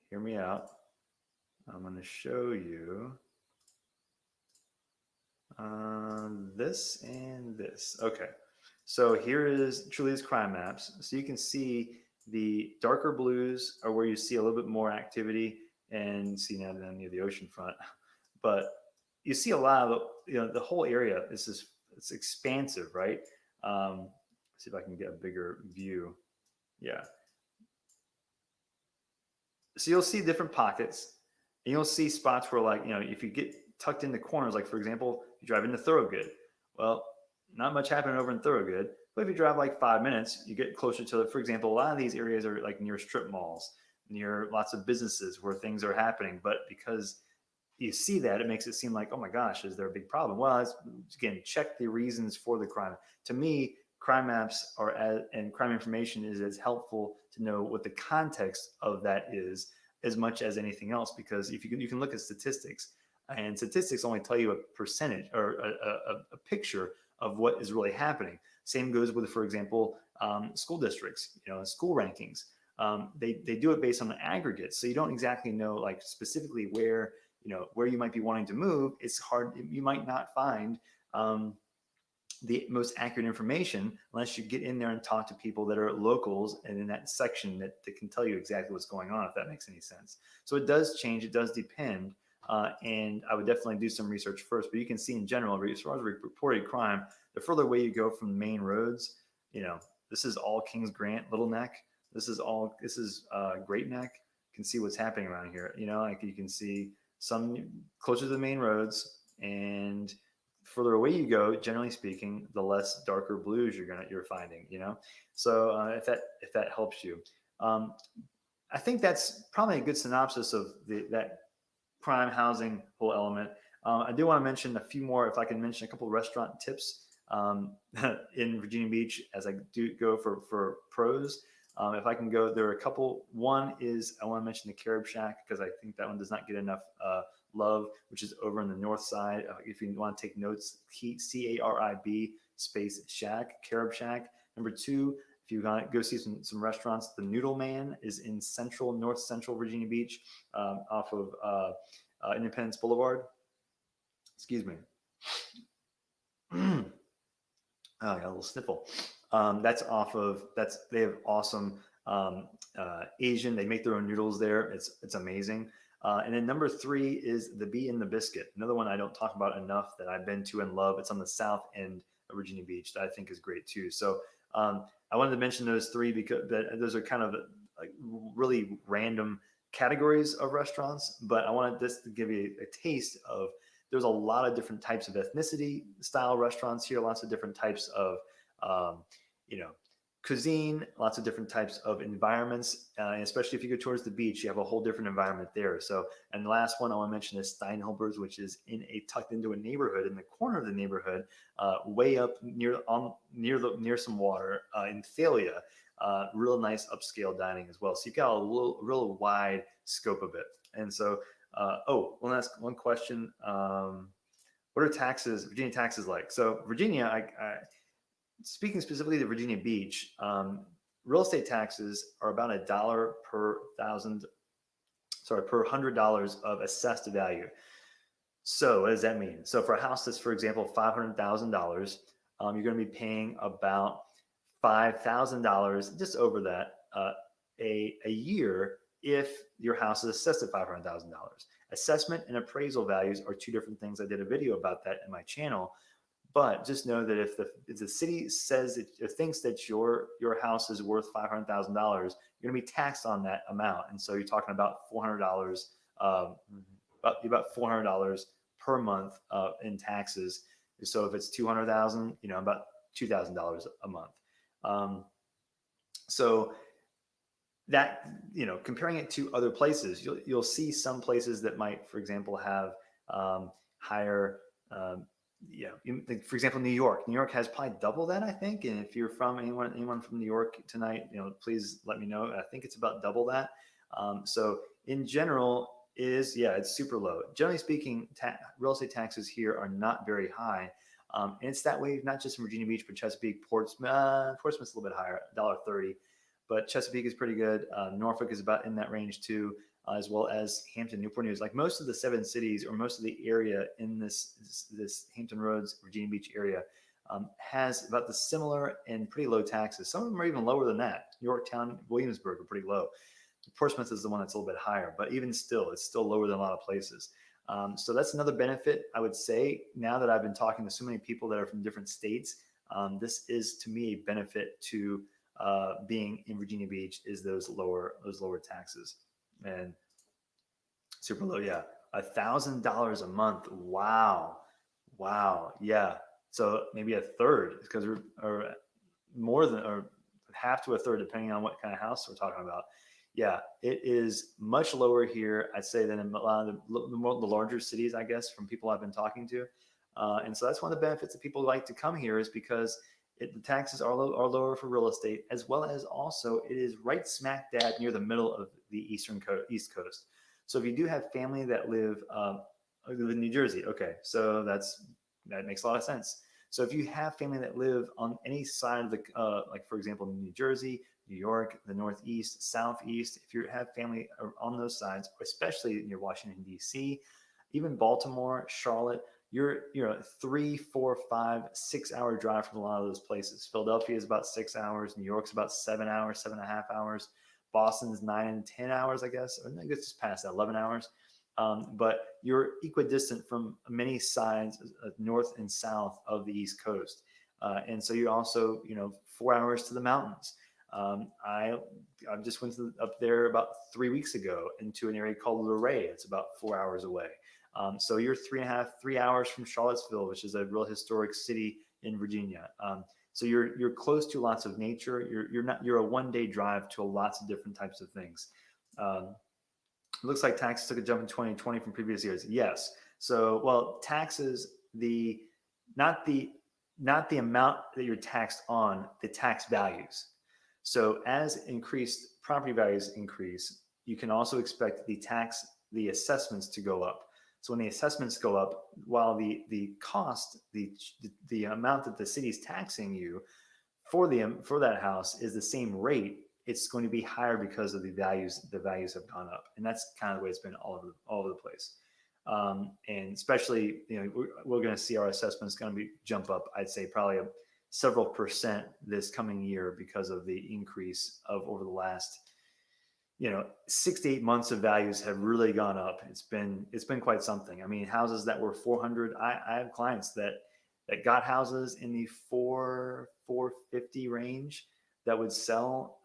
Hear me out. I'm going to show you this and this. Okay. So here is Trulia's crime maps. So you can see the darker blues are where you see a little bit more activity, and see now that I'm near the oceanfront. But you see a lot of, the whole area is just, it's expansive, right? See if I can get a bigger view. Yeah. So you'll see different pockets, and you'll see spots where, like, if you get tucked into corners, like for example, you drive into Thorogood, well, not much happening over in Thorogood, but if you drive like 5 minutes, you get closer to, for example, a lot of these areas are like near strip malls, near lots of businesses where things are happening. But because you see that, it makes it seem like, oh my gosh, is there a big problem? Well, again, check the reasons for the crime. To me, crime maps and crime information is as helpful to know what the context of that is as much as anything else, because if you can look at statistics, and statistics only tell you a percentage or a picture of what is really happening. Same goes with, for example, school districts, school rankings. They do it based on the aggregate, so you don't exactly know, like, specifically where you might be wanting to move. It's hard. You might not find the most accurate information unless you get in there and talk to people that are locals and in that section that can tell you exactly what's going on, if that makes any sense. So it does change. It does depend. And I would definitely do some research first, but you can see in general, as far as reported crime, the further away you go from the main roads, this is all Kings Grant, Little Neck. This is Great Neck. You can see what's happening around here. Like you can see some closer to the main roads, and further away you go, generally speaking, the less darker blues you're finding. So if that helps you, I think that's probably a good synopsis of that crime housing whole element. I do want to mention a few more, if I can mention a couple of restaurant tips in Virginia Beach as I do go for pros. If I can go, there are a couple. One is, I want to mention the Carib Shack, because I think that one does not get enough love, which is over on the north side. If you want to take notes, CARIB space Shack, Carib Shack. Number two, if you want to go see some restaurants, the Noodle Man is in north central Virginia Beach, off of Independence Boulevard. Excuse me. Oh, I got a little sniffle. They have awesome Asian. They make their own noodles there. It's amazing. And then number three is the Bee and the Biscuit, another one I don't talk about enough that I've been to and love. It's on the south end of Virginia Beach that I think is great too. So I wanted to mention those three because those are kind of like really random categories of restaurants, but I wanted this to give you a taste of, there's a lot of different types of ethnicity style restaurants here, lots of different types of, cuisine, lots of different types of environments, and especially if you go towards the beach, you have a whole different environment there. So, and the last one I want to mention is Steinhilber's, which is in a tucked into a neighborhood in the corner of the neighborhood, way up near some water in Thalia. Real nice upscale dining as well. So you've got a real wide scope of it. And so, one last one question. What are Virginia taxes like? So Virginia, speaking specifically to Virginia Beach, real estate taxes are about $1 per $100 of assessed value. So what does that mean? So for a house that's, for example, $500,000, you're going to be paying about $5,000, just over that, a year if your house is assessed at $500,000. Assessment and appraisal values are two different things. I did a video about that in my channel. But just know that if the city says it thinks that your house is worth $500,000, you're going to be taxed on that amount, and so you're talking about $400, about $400 per month in taxes. So if it's 200,000, about $2,000 a month. So that, comparing it to other places, you'll see some places that might, for example, have higher. For example, New York. New York has probably double that, I think. And if you're from anyone from New York tonight, please let me know. I think it's about double that. So in general, it's super low. Generally speaking, real estate taxes here are not very high. And it's that way not just in Virginia Beach, but Chesapeake, Portsmouth. Portsmouth's a little bit higher, $1.30, but Chesapeake is pretty good. Norfolk is about in that range too. As well as Hampton, Newport News. Like most of the 7 cities, or most of the area in this Hampton Roads, Virginia Beach area, has about the similar and pretty low taxes. Some of them are even lower than that. Yorktown, Williamsburg are pretty low. Portsmouth is the one that's a little bit higher, but even still, it's still lower than a lot of places. So that's another benefit, I would say. Now that I've been talking to so many people that are from different states, this is to me a benefit to being in Virginia Beach, is those lower taxes. And super low, yeah, $1,000 a month. Wow, yeah. So maybe a third, because or more than, or half to a third, depending on what kind of house we're talking about. Yeah, it is much lower here, I'd say, than in a lot of the larger cities, I guess, from people I've been talking to. And so that's one of the benefits that people like to come here, is because the taxes are lower for real estate, as well as also it is right smack dab near the middle of the East Coast. So if you do have family that live in New Jersey, okay, so that makes a lot of sense. So if you have family that live on any side of the, like for example, New Jersey, New York, the Northeast, Southeast, if you have family on those sides, especially near Washington, D.C., even Baltimore, Charlotte, you're a 3, 4, 5, 6 hour drive from a lot of those places. Philadelphia is about 6 hours. New York's about 7 hours, 7.5 hours. Boston's 9, 10 hours, I guess. I guess just past that, 11 hours. But you're equidistant from many sides, north and south of the East Coast. And so you're also, 4 hours to the mountains. I just went up there about 3 weeks ago into an area called Luray. It's about 4 hours away. So you're 3 hours from Charlottesville, which is a real historic city in Virginia. So you're close to lots of nature. You're a one-day drive to lots of different types of things. It looks like taxes took a jump in 2020 from previous years. Yes. So, well, taxes, not the amount that you're taxed on, the tax values. So as increased property values increase, you can also expect the assessments to go up. So when the assessments go up, while the cost, the amount that the city's taxing you for that house is the same rate, it's going to be higher because of the values. The values have gone up, and that's kind of the way it's been all over the place. And especially, we're going to see our assessments going to jump up. I'd say probably several percent this coming year because of the increase of over the last 6 to 8 months of values have really gone up. It's been quite something. I mean, houses that were 400, I have clients that got houses in the 450 range that would sell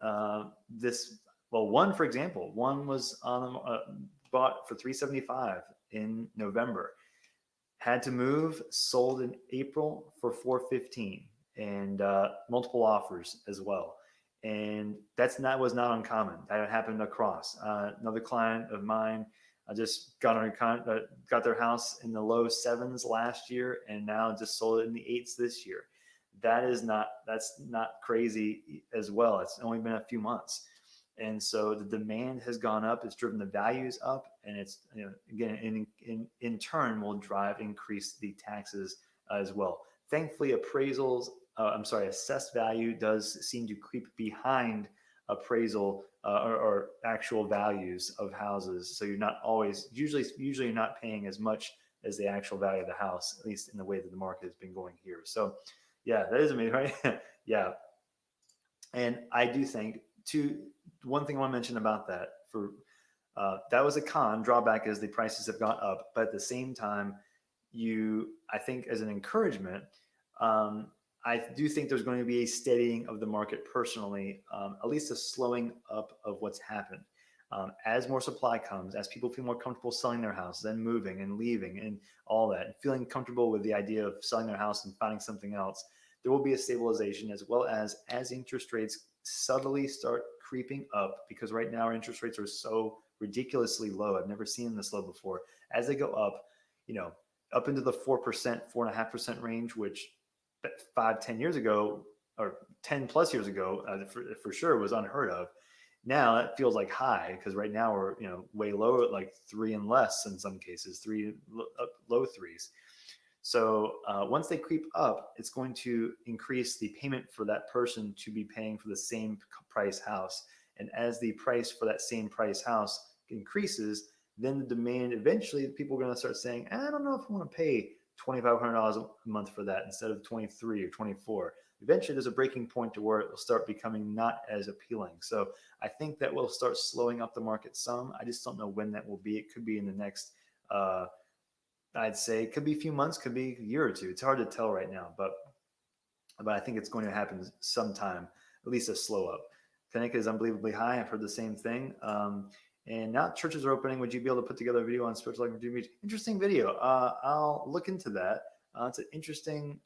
one, for example, one was bought for 375 in November, had to move, sold in April for 415, and multiple offers as well. and was not uncommon. That happened across. Another client of mine just got their house in the low sevens last year, and now just sold it in the eights this year. That's not crazy as well. It's only been a few months, and so the demand has gone up. It's driven the values up, and it's, again, in turn will drive increase the taxes as well. Thankfully, assessed value does seem to creep behind appraisal or actual values of houses. So you're not always usually you're not paying as much as the actual value of the house, at least in the way that the market has been going here. So yeah, that is amazing, right? Yeah. And I do think one thing I want to mention about that that was a drawback is the prices have gone up, but at the same time, I think as an encouragement, I do think there's going to be a steadying of the market personally, at least a slowing up of what's happened. As more supply comes, as people feel more comfortable selling their house, and moving and leaving and all that, and feeling comfortable with the idea of selling their house and finding something else, there will be a stabilization, as well as interest rates subtly start creeping up, because right now our interest rates are so ridiculously low. I've never seen this low before. As they go up, up into the 4%, 4.5% range, which 5-10 years ago, or 10 plus years ago, for sure was unheard of. Now that feels like high, because right now we're way low at like 3 and less in some cases, low threes. So once they creep up, it's going to increase the payment for that person to be paying for the same price house. And as the price for that same price house increases, then the demand, eventually people are going to start saying, I don't know if I want to pay $2,500 a month for that instead of 23 or 24. Eventually there's a breaking point to where it will start becoming not as appealing. So I think that will start slowing up the market some. I just don't know when that will be. It could be in the next, I'd say it could be a few months, could be a year or two. It's hard to tell right now, but I think it's going to happen sometime, at least a slow up. Connecticut is unbelievably high. I've heard the same thing. And now churches are opening. Would you be able to put together a video on spiritual life in Virginia Beach? Interesting video. I'll look into that. It's an interesting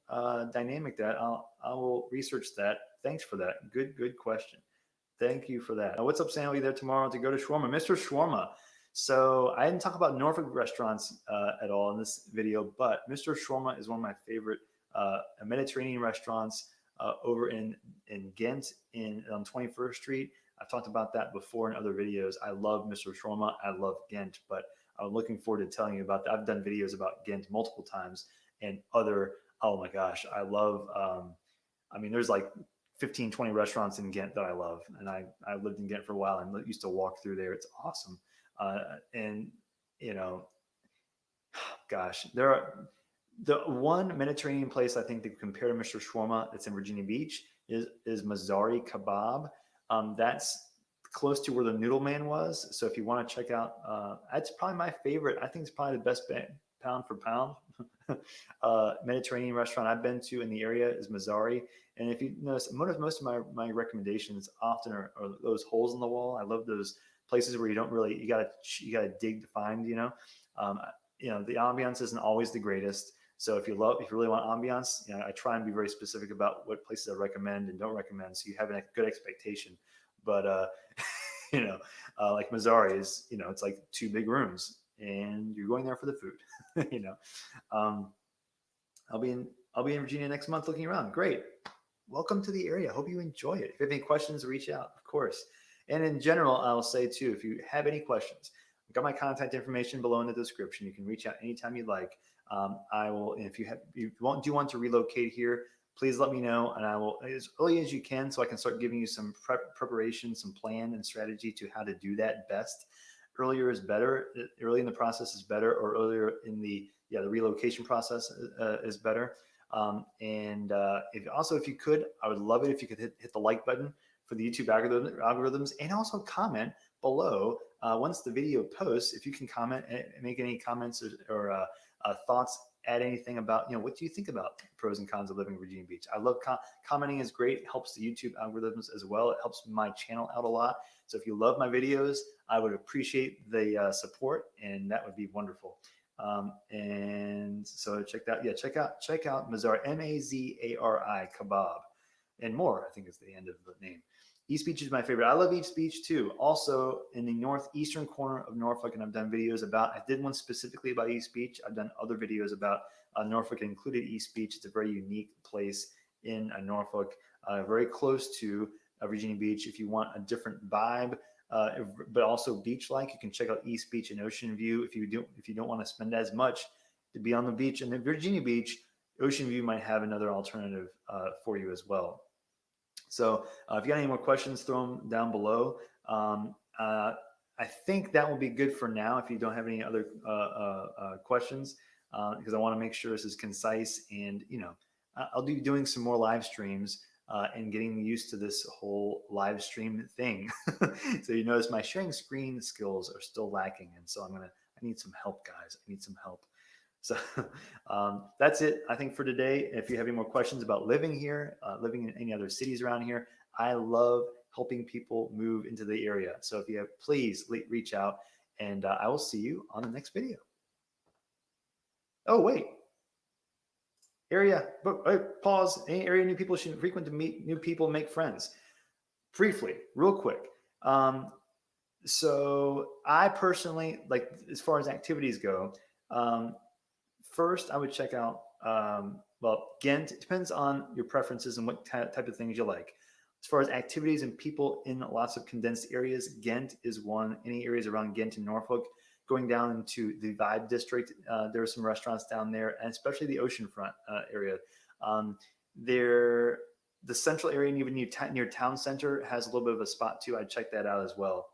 dynamic that I will research that. Thanks for that. Good question. Thank you for that. What's up, Sam? I'll be there tomorrow to go to Shawarma. Mr. Shawarma. So I didn't talk about Norfolk restaurants at all in this video, but Mr. Shawarma is one of my favorite Mediterranean restaurants over in Ghent on 21st Street. I've talked about that before in other videos. I love Mr. Shawarma. I love Ghent, but I'm looking forward to telling you about that. I've done videos about Ghent multiple times and oh my gosh, I love, there's like 15, 20 restaurants in Ghent that I love. And I lived in Ghent for a while and used to walk through there. It's awesome. Gosh, the one Mediterranean place I think that compare to Mr. Shawarma that's in Virginia Beach is Mazari Kebab. That's close to where the Noodle Man was. So if you want to check out, that's probably my favorite. I think it's probably the best pound for pound Mediterranean restaurant I've been to in the area is Mazari. And if you notice, most of my recommendations often are those holes in the wall. I love those places where you don't really, you gotta dig to find, the ambiance isn't always the greatest. So if you really want ambiance, I try and be very specific about what places I recommend and don't recommend, so you have a good expectation. But like Mazari is, it's like 2 big rooms, and you're going there for the food. I'll be in Virginia next month looking around. Great, welcome to the area. Hope you enjoy it. If you have any questions, reach out, of course. And in general, I'll say too, if you have any questions, I've got my contact information below in the description. You can reach out anytime you'd like. I will, and if you do want to relocate here, please let me know, and I will, as early as you can, so I can start giving you some preparation, some plan and strategy to how to do that best. Earlier is better. Early in the process is better, or earlier in the relocation process is better. If you could, I would love it if you could hit the like button for the YouTube algorithms, and also comment below once the video posts. If you can comment and make any comments or thoughts, add anything about, what do you think about pros and cons of living in Virginia Beach? I love commenting is great. It helps the YouTube algorithms as well. It helps my channel out a lot. So if you love my videos, I would appreciate the support, and that would be wonderful. And so check out Mazari, Mazari Kebab, and more, I think is the end of the name. East Beach is my favorite. I love East Beach too. Also in the northeastern corner of Norfolk, and I've done videos about, I did one specifically about East Beach. I've done other videos about Norfolk, included East Beach. It's a very unique place in Norfolk, very close to Virginia Beach. If you want a different vibe, but also beach-like, you can check out East Beach and Ocean View. If you don't want to spend as much to be on the beach, and then Virginia Beach, Ocean View might have another alternative for you as well. So if you got any more questions, throw them down below. I think that will be good for now if you don't have any other questions, because I want to make sure this is concise. And, you know, I'll be doing some more live streams and getting used to this whole live stream thing. So you notice my sharing screen skills are still lacking. And so I need some help, guys. I need some help. So that's it, I think, for today. If you have any more questions about living here, living in any other cities around here, I love helping people move into the area. So if you have, please reach out, and I will see you on the next video. Oh, wait. Area, but pause. Any area new people should frequent to meet new people, make friends. Briefly, real quick. So I personally, like, as far as activities go, first, I would check out, well, Ghent. It depends on your preferences and what type of things you like. As far as activities and people in lots of condensed areas, Ghent is one. Any areas around Ghent and Norfolk, going down into the Vibe District, there are some restaurants down there, and especially the Oceanfront area. The central area, and even near town center, has a little bit of a spot too. I'd check that out as well.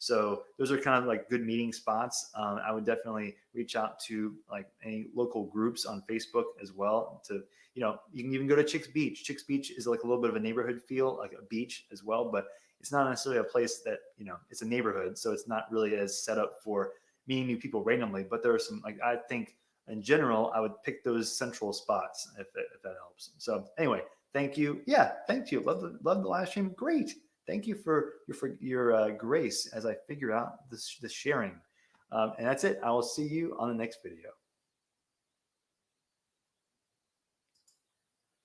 So those are kind of like good meeting spots. I would definitely reach out to like any local groups on Facebook as well. To, you know, you can even go to Chicks Beach. Chicks Beach is like a little bit of a neighborhood feel, like a beach as well, but it's not necessarily a place that, you know, it's a neighborhood. So it's not really as set up for meeting new people randomly, but there are some, like, I think in general, I would pick those central spots if that helps. So anyway, thank you. Yeah, thank you. Love the live stream. Great. Thank you for your grace as I figure out the sharing. And that's it. I will see you on the next video.